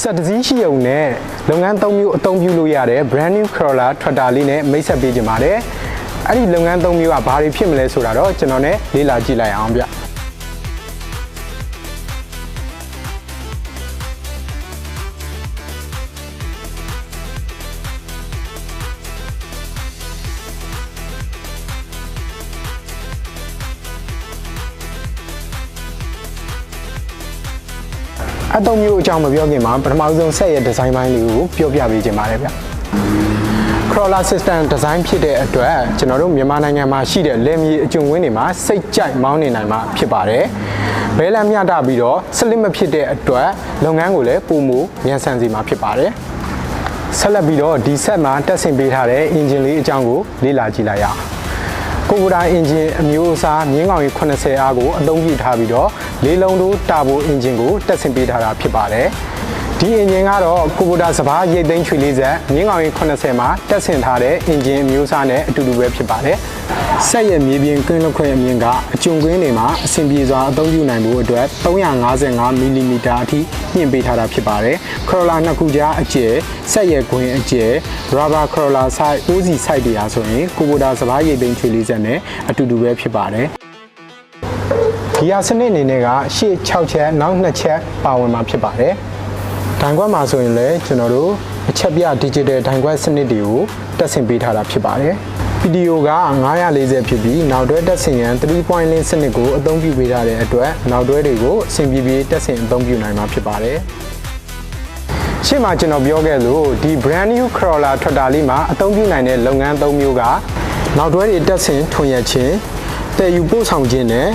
ဆက်တစည်းရှိုံနဲ့လုပ်ငန်း၃မျိုးအသုံးပြုလို့ရတဲ့ brand new Corolla ထွက်တာလေးနဲ့မိတ်ဆက်ပေးကြပါတယ်။အဲ့ဒီလုပ်ငန်း၃မျိုးကဘာတွေဖြစ်မလဲဆိုတာတော့ကျွန်တော်နဲ့လေ့လာကြည့်လိုက်အောင်ဗျ။အသုံးမျိုးအကြောင်းမပြောခင်မှာပထမဆုံးဆက်ရဲ့ဒီဇိုင်းပိုင်းလေးကိုပြောပြပေးချင်ပါတယ်ဗျ။ Corolla System ဒီဇိုင်းဖြစ်တဲ့အတွက်ကျွန်တော်တို့မြန်မာနိုင်ငံမှာရှိတဲ့လယ်မြေအကျုံဝင်းတွေမှာစိတ်ကြိုက်မောင်းနေနိုင်မှာဖြစ်ပါတယ်။ဘဲလမ်းမျှတပြီးတော့စလစ်မဖြစ်တဲ့အတွက်လုပ်ငန်းကိုလည်းပုံမူမြန်ဆန်စီမှာဖြစ်ပါတယ်။ဆက်လက်ပြီးတော့ဒီဆက်မှာတက်ဆင်ပေးထားတဲ့ engine လေးအကြောင်းကိုလေ့လာကြည့်လိုက်ရအောင်။Kubota engine အမျိုးအစားမြင်းကောင်ကြီး80အားကိုအသုံးပြုထားပြီးတော့လေးလုံးတို့တာဘို engine ကိုတက်ဆင်ပေးထားတာဖြစ်ပါတယ်။ဒီ engine ကတော့ Kubota စပါးရိတ်သိမ်းချွေလေးဆက်မြင်းကောင်ကြီး80မှာတက်ဆင်ထားတဲ့ engine အမျိုးအစားနဲ့အတူတူပဲဖြစ်ပါတယ်။ဆက်ရဲ့မြေပြင်ကင်းလွတ်ခွင့်အမြင့်ကအကျုံကွင်းတွေမှာအဆင်ပြေစွာအသုံးပြုနိုင်ဖို့အတွက်355 mm အထိမြင့်ပေးထားတာဖြစ်ပါတယ်။ Corolla နှစ်ခုကြားအကျယ်ဆက်ရဲ့ကွင်းအကျယ် Rubber Corolla size OZ size တွေအားဆိုရင် Kubota စပါးရိတ်သိမ်းချွေလေးဆက်နဲ့အတူတူပဲဖြစ်ပါတယ်။ဂီယာစနစ်အနေနဲ့ကရှေ့6ချက်နောက်2ချက်ပါဝင်မှာဖြစ်ပါတယ်။ဒိုင်ခွက်မှာဆိုရင်လည်းကျွန်တော်တို့အချက်ပြ digital ဒိုင်ခွက်စနစ်တွေကိုတက်ဆင်ပေးထားတာဖြစ်ပါတယ်။ PDO က940ဖြစ်ပြီးနောက်တွဲတက်ဆင်ရန် 3.0 စနစ်ကိုအသုံးပြုပေးထားတဲ့အတွက်နောက်တွဲတွေကိုအဆင်ပြေပြေတက်ဆင်အသုံးပြုနိုင်မှာဖြစ်ပါတယ်။ရှေ့မှာကျွန်တော်ပြောခဲ့လို့ဒီ brand new Corolla ထွက်တာလေးမှာအသုံးပြုနိုင်တဲ့လုပ်ငန်း၃မျိုးကနောက်တွဲတွေတက်ဆင်ထွင်ရခြင်းတည်ယူပို့ဆောင်ခြင်းနဲ့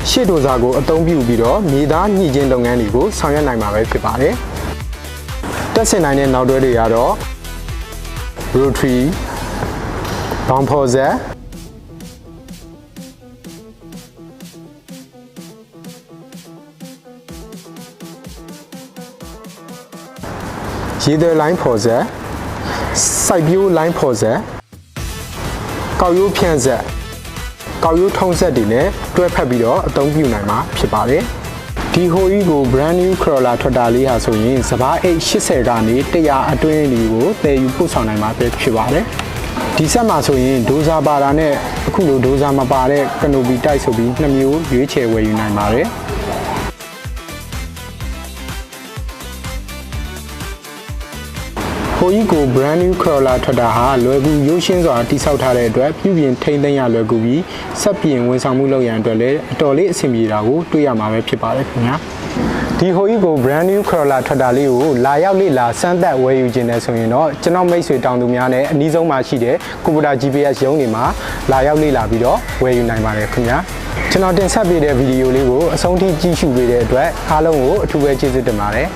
ရှေ့ဒိုဇာကိုအသုံးပြုပြီးတော့မြေသားညှိခြင်းလုပ်ငန်းတွေကိုဆောင်ရွက်နိုင်မှာပဲဖြစ်ပါတယ်။တက်ဆင်နိုင်တဲ့နောက်တွဲတွေကတော့ rotary bumper set ရေသွဲလိုင်းဖော်ဆက်စိုက်ပျိုးလိုင်းဖော်ဆက်ကောက်ရိုးဖြန့်ဆက်ကောက်ရိုးထုံးဆက်တွေနဲ့တွဲဖက်ပြီးတော့အသုံးပြုနိုင်မှာဖြစ်ပါတယ်။ဒီဟိုကြီးကို brand new Corolla ထွက်တာလေးဟာဆိုရင်စပါးအိတ်80ကနေ100အတွင်းတွေကိုတည်ယူပို့ဆောင်နိုင်မှာဖြစ်ပါတယ်။ဒီဆက်မှာဆိုရင်ဒိုဇာပါတာနဲ့အခုလိုဒိုဇာမပါတဲ့ကနိုပီတိုက်ဆိုပြီး2မျိုးရွေးချယ်ဝယ်ယူနိုင်ပါတယ်။ဟိုကြီးကို brand new Corolla ထွက်တာဟာလွယ်ကူရိုးရှင်းစွာတိစောက်ထားတဲ့အတွက်ပြုပြင်ထိန်းသိမ်းရလွယ်ကူပြီးဆက်ပြင်ဝန်ဆောင်မှုလုပ်ရန်အတွက်လည်းအတော်လေးအဆင်ပြေတာကိုတွေ့ရမှာပဲဖြစ်ပါတယ်ခင်ဗျာဒီဟိုကြီးကို brand new Corolla ထွက်တာလေးကိုလာရောက်လေ့လာစမ်းသပ်ဝယ်ယူခြင်းနဲ့ဆိုရင်တော့ကျွန်တော်မိတ်ဆွေတောင်သူများနဲ့အနည်းဆုံးမှာရှိတဲ့ Kubota GPS ရုံးတွေမှာလာရောက်လေ့လာပြီးတော့ဝယ်ယူနိုင်ပါတယ်ခင်ဗျာကျွန်တော်တင်ဆက်ပေးတဲ့ဗီဒီယိုလေးကိုအဆုံးထိကြည့်ရှုပေးတဲ့အတွက်အားလုံးကိုအထူးပဲကျေးဇူးတင်ပါတယ်